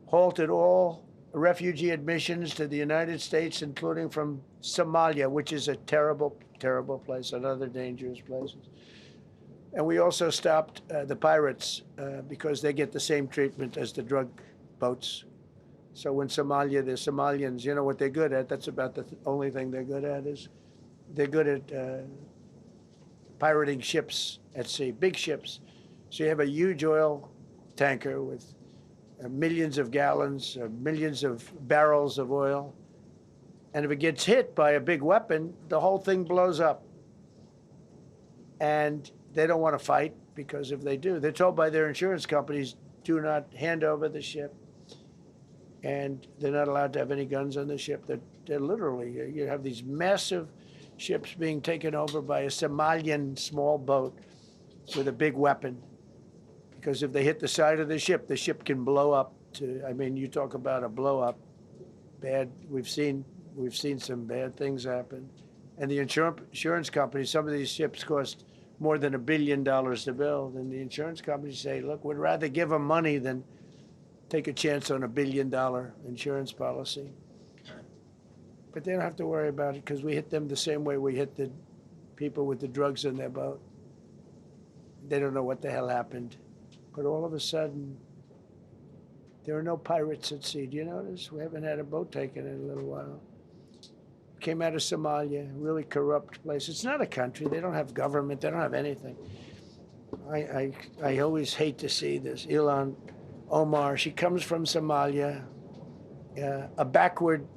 halted all refugee admissions to the United States, including from Somalia, which is a terrible, terrible place, another dangerous place. And we also stopped the pirates because they get the same treatment as the drug boats. So in Somalia, the Somalians, you know what they're good at? That's about the only thing they're good at is they're good at pirating ships at sea, big ships. So you have a huge oil tanker with millions of gallons, millions of barrels of oil. And if it gets hit by a big weapon, the whole thing blows up. And they don't want to fight because if they do, they're told by their insurance companies, do not hand over the ship. And they're not allowed to have any guns on the ship. They're literally, you have these massive ships being taken over by a Somalian small boat with a big weapon. Because if they hit the side of the ship can blow up to, I mean, you talk about a blow up. Bad, we've seen some bad things happen. And the insurance companies, some of these ships cost more than $1 billion to build. And the insurance companies say, look, we'd rather give them money than take a chance on $1 billion insurance policy. But they don't have to worry about it because we hit them the same way we hit the people with the drugs in their boat. They don't know what the hell happened. But all of a sudden, there are no pirates at sea. Do you notice? We haven't had a boat taken in a little while. Came out of Somalia, really corrupt place. It's not a country. They don't have government. They don't have anything. I always hate to see this. Ilhan Omar, she comes from Somalia, a backward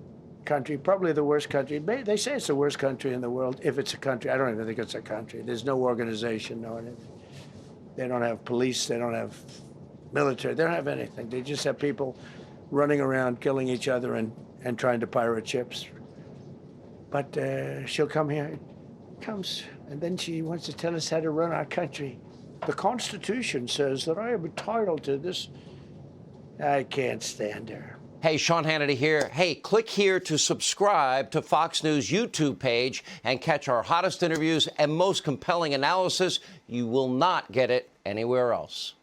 country, probably the worst country. They say it's the worst country in the world, if it's a country. I don't even think it's a country. There's no organization, no anything. They don't have police. They don't have military. They don't have anything. They just have people running around, killing each other and trying to pirate ships. But she'll come here, comes, and then she wants to tell us how to run our country. The Constitution says that I am entitled to this. I can't stand her. Hey, Sean Hannity here. Hey, click here to subscribe to Fox News YouTube page and catch our hottest interviews and most compelling analysis. You will not get it anywhere else.